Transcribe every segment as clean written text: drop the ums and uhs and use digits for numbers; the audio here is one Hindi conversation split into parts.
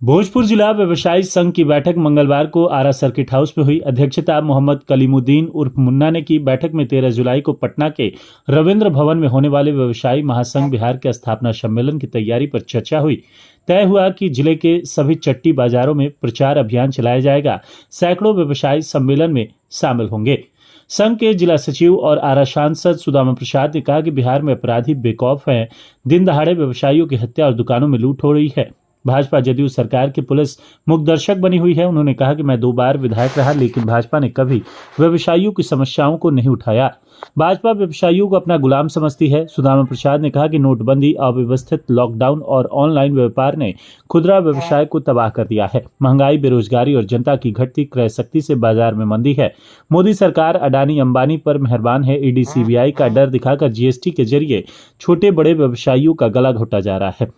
भोजपुर जिला व्यवसायी संघ की बैठक मंगलवार को आरा सर्किट हाउस में हुई। अध्यक्षता मोहम्मद कलीमुद्दीन उर्फ मुन्ना ने की। बैठक में 13 जुलाई को पटना के रविंद्र भवन में होने वाले व्यवसायी महासंघ बिहार के स्थापना सम्मेलन की तैयारी पर चर्चा हुई। तय हुआ कि जिले के सभी चट्टी बाजारों में प्रचार अभियान चलाया जाएगा। सैकड़ों व्यवसायी सम्मेलन में शामिल होंगे। संघ के जिला सचिव और आरा सांसद सुदामा प्रसाद ने कहा कि बिहार में अपराधी बेखौफ हैं। दिन दहाड़े व्यवसायियों की हत्या और दुकानों में लूट हो रही है। भाजपा जदयू सरकार की पुलिस मुखदर्शक बनी हुई है। उन्होंने कहा कि मैं 2 बार विधायक रहा, लेकिन भाजपा ने कभी व्यवसायियों की समस्याओं को नहीं उठाया। भाजपा व्यवसायियों को अपना गुलाम समझती है। सुदामा प्रसाद ने कहा कि नोटबंदी, अव्यवस्थित लॉकडाउन और ऑनलाइन व्यापार ने खुदरा व्यवसाय को तबाह कर दिया है। महंगाई, बेरोजगारी और जनता की घटती क्रय शक्ति से बाजार में मंदी है। मोदी सरकार अडानी अंबानी पर मेहरबान है। ईडी सीबीआई का डर दिखाकर जीएसटी के जरिए छोटे बड़े व्यवसायियों का गला घोटा जा रहा है।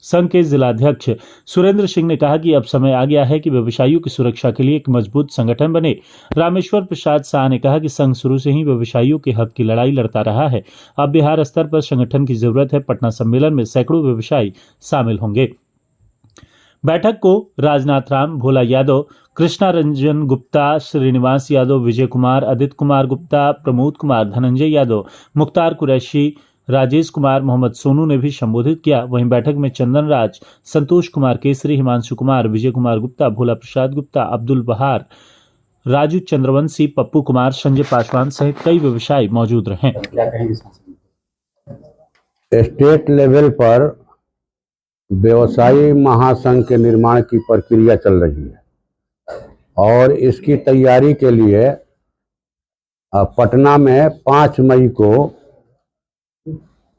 संघ के जिलाध्यक्ष सुरेंद्र सिंह ने कहा कि अब समय आ गया है कि व्यवसायियों की सुरक्षा के लिए एक मजबूत संगठन बने। रामेश्वर प्रसाद शाह ने कहा कि संघ शुरू से ही व्यवसायियों के हक की लड़ाई लड़ता रहा है। अब बिहार स्तर पर संगठन की जरूरत है। पटना सम्मेलन में सैकड़ों व्यवसायी शामिल होंगे। बैठक को राजनाथ राम, भोला यादव, कृष्णा रंजन गुप्ता, श्रीनिवास यादव, विजय कुमार, आदित्य कुमार गुप्ता, प्रमोद कुमार, धनंजय यादव, मुख्तार कुरैशी, राजेश कुमार, मोहम्मद सोनू ने भी संबोधित किया। वहीं बैठक में चंदन राज, संतोष कुमार केसरी, हिमांशु कुमार, विजय कुमार गुप्ता, भोला प्रसाद गुप्ता, अब्दुल बहार, राजू चंद्रवंशी, पप्पू कुमार, संजय पासवान सहित कई व्यवसायी मौजूद रहे। स्टेट लेवल पर व्यवसायी महासंघ के निर्माण की प्रक्रिया चल रही है और इसकी तैयारी के लिए पटना में 5 मई को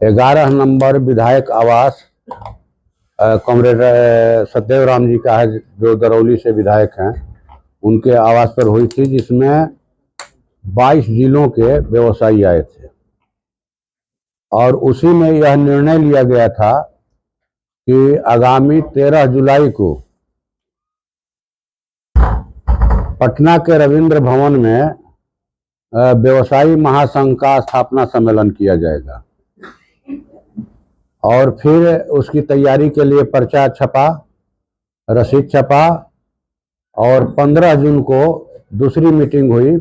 11 नंबर विधायक आवास कॉमरेड सत्यदेव राम जी का है, जो दरौली से विधायक हैं, उनके आवास पर हुई थी, जिसमें 22 जिलों के व्यवसायी आए थे और उसी में यह निर्णय लिया गया था कि आगामी 13 जुलाई को पटना के रविंद्र भवन में व्यवसायी महासंघ का स्थापना सम्मेलन किया जाएगा और फिर उसकी तैयारी के लिए पर्चा छपा, रसीद छपा और 15 जून को दूसरी मीटिंग हुई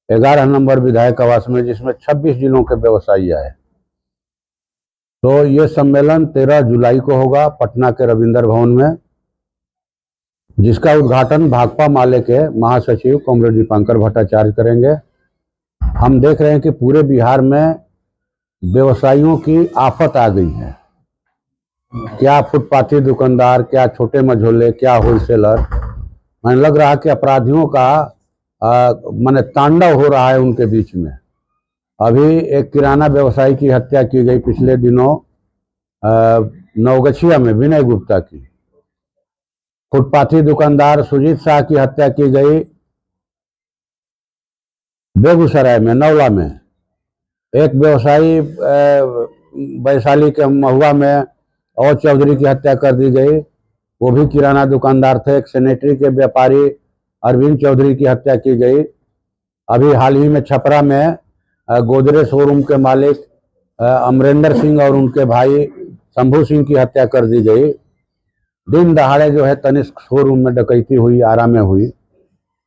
11 नंबर विधायक आवास में, जिसमें 26 जिलों के व्यवसायी आए। तो ये सम्मेलन 13 जुलाई को होगा पटना के रविंद्र भवन में, जिसका उद्घाटन भाकपा माले के महासचिव कॉमरेड दीपांकर भट्टाचार्य करेंगे। हम देख रहे हैं कि पूरे बिहार में व्यवसायियों की आफत आ गई है। क्या फुटपाथी दुकानदार, क्या छोटे मझोले, क्या होलसेलर, मैंने लग रहा कि अपराधियों का माने तांडव हो रहा है उनके बीच में। अभी एक किराना व्यवसायी की हत्या की गई पिछले दिनों नवगछिया में, विनय गुप्ता की। फुटपाथी दुकानदार सुजीत शाह की हत्या की गई बेगूसराय में, नौला में। एक व्यवसायी वैशाली के महुआ में और चौधरी की हत्या कर दी गई, वो भी किराना दुकानदार थे। एक सैनिटरी के व्यापारी अरविंद चौधरी की हत्या की गई। अभी हाल ही में छपरा में गोदरेज शोरूम के मालिक अमरेंद्र सिंह और उनके भाई शंभू सिंह की हत्या कर दी गई। दिन दहाड़े जो है तनिष्क शोरूम में डकैती हुई, आरा में हुई,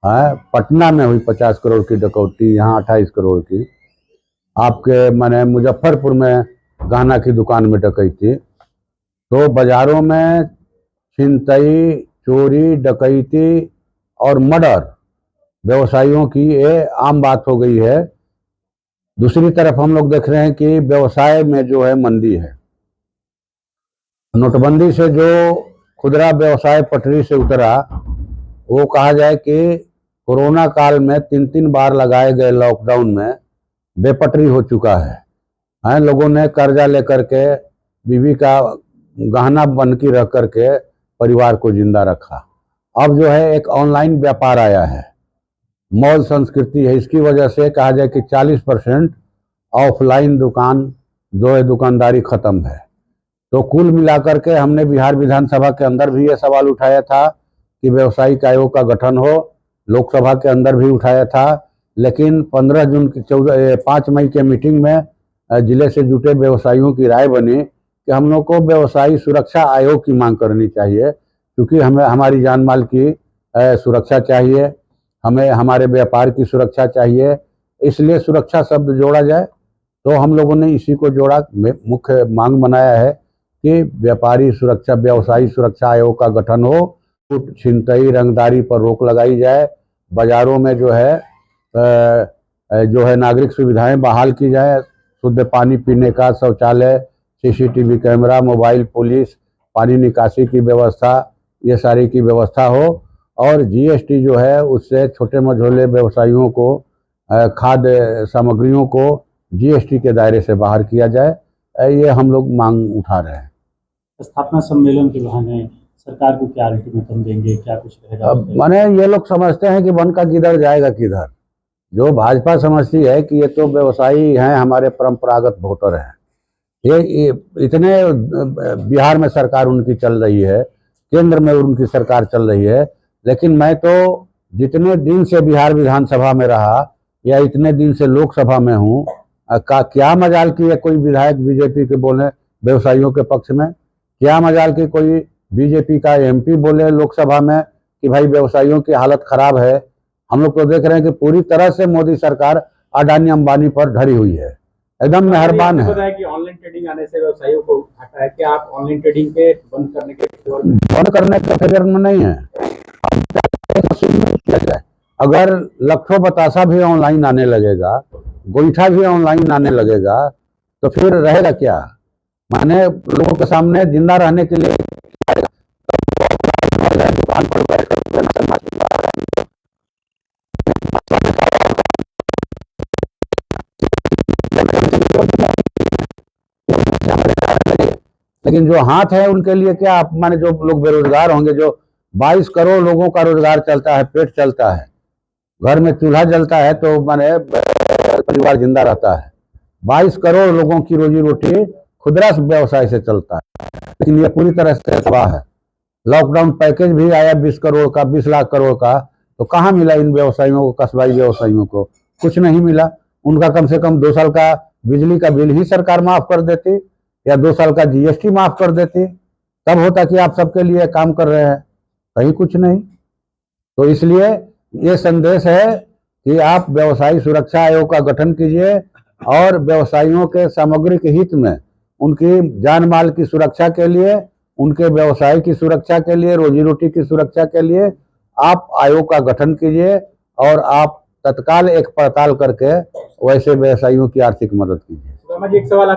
पटना में हुई 50 करोड़ की डकैती, यहाँ 28 करोड़ की। आपके माने मुजफ्फरपुर में गहना की दुकान में डकैती। तो बाजारों में छिनतई, चोरी, डकैती और मर्डर व्यवसायियों की ये आम बात हो गई है। दूसरी तरफ हम लोग देख रहे हैं कि व्यवसाय में जो है मंदी है। नोटबंदी से जो खुदरा व्यवसाय पटरी से उतरा, वो कहा जाए कि कोरोना काल में 3 बार लगाए गए लॉकडाउन में बेपटरी हो चुका है। लोगों ने कर्जा लेकर के, बीवी का गहना बनकी रख करके परिवार को जिंदा रखा। अब जो है एक ऑनलाइन व्यापार आया है, मॉल संस्कृति है। इसकी वजह से कहा जाए कि 40% ऑफलाइन दुकान जो है दुकानदारी खत्म है। तो कुल मिलाकर के हमने बिहार विधानसभा के अंदर भी ये सवाल उठाया था कि व्यवसायिक आयोग का गठन हो, लोकसभा के अंदर भी उठाया था, लेकिन 15 जून की 5 मई के मीटिंग में जिले से जुटे व्यवसायियों की राय बनी कि हम लोग को व्यवसायी सुरक्षा आयोग की मांग करनी चाहिए, क्योंकि हमें हमारी जान माल की सुरक्षा चाहिए, हमें हमारे व्यापार की सुरक्षा चाहिए, इसलिए सुरक्षा शब्द जोड़ा जाए। तो हम लोगों ने इसी को जोड़ा, मुख्य मांग बनाया है कि व्यापारी सुरक्षा, व्यवसायी सुरक्षा आयोग का गठन हो, लूट, छिनतई, रंगदारी पर रोक लगाई जाए, बाजारों में जो है नागरिक सुविधाएं बहाल की जाए, शुद्ध पानी पीने का, शौचालय, सीसीटीवी कैमरा, मोबाइल पुलिस, पानी निकासी की व्यवस्था, ये सारी की व्यवस्था हो। और जीएसटी जो है उससे छोटे मझोले व्यवसायियों को, खाद्य सामग्रियों को जीएसटी के दायरे से बाहर किया जाए, ये हम लोग मांग उठा रहे हैं। स्थापना सम्मेलन के बहाने सरकार को क्या अल्टीमेटम देंगे, क्या कुछ रहेगा? अब माने ये लोग समझते हैं कि वन का किधर जाएगा किधर। जो भाजपा समझती है कि ये तो व्यवसायी हैं, हमारे परंपरागत वोटर हैं, ये इतने बिहार में सरकार उनकी चल रही है, केंद्र में उनकी सरकार चल रही है, लेकिन मैं तो जितने दिन से बिहार विधानसभा में रहा या इतने दिन से लोकसभा में हूँ, का क्या मजाल की है कोई विधायक बीजेपी के बोले व्यवसायियों के पक्ष में? क्या मजाल की कोई बीजेपी का एमपी बोले लोकसभा में कि भाई व्यवसायियों की हालत खराब है? हम लोग तो देख रहे हैं कि पूरी तरह से मोदी सरकार अडानी अंबानी पर ढरी हुई है, एकदम मेहरबान है। पता है कि ऑनलाइन ट्रेडिंग आने से व्यवसायियों को घाटा है, क्या आप ऑनलाइन ट्रेडिंग के बंद करने के फेवर में नहीं है? किया जाए, अगर लखों बतासा भी ऑनलाइन आने लगेगा, गोईठा भी ऑनलाइन आने लगेगा, तो फिर रहेगा क्या? माने लोगों के सामने जिंदा रहने के लिए दुकान पर बैठकर लेकिन जो हाथ है उनके लिए क्या? आप माने जो लोग बेरोजगार होंगे, जो 22 करोड़ लोगों का रोजगार चलता है, पेट चलता है, घर में चूल्हा जलता है तो माने परिवार जिंदा रहता है। 22 करोड़ लोगों की रोजी रोटी खुदरा व्यवसाय से चलता है, लेकिन ये पूरी तरह से तबाह है। लॉकडाउन पैकेज भी आया 20 करोड़ का, 20 लाख करोड़ का, तो कहाँ मिला इन व्यवसायियों को, कस्बाई व्यवसायियों को? कुछ नहीं मिला। उनका कम से कम 2 साल का बिजली का बिल ही सरकार माफ कर देती, या 2 साल का जीएसटी माफ कर देती, तब होता कि आप सबके लिए काम कर रहे हैं। कहीं कुछ नहीं। तो इसलिए ये संदेश है कि आप व्यवसायी सुरक्षा आयोग का गठन कीजिए और व्यवसायियों के सामग्रिक हित में, उनकी जान माल की सुरक्षा के लिए, उनके व्यवसाय की सुरक्षा के लिए, रोजी रोटी की सुरक्षा के लिए आप आयोग का गठन कीजिए और आप तत्काल एक पड़ताल करके वैसे व्यवसायियों की आर्थिक मदद कीजिए। एक सवाल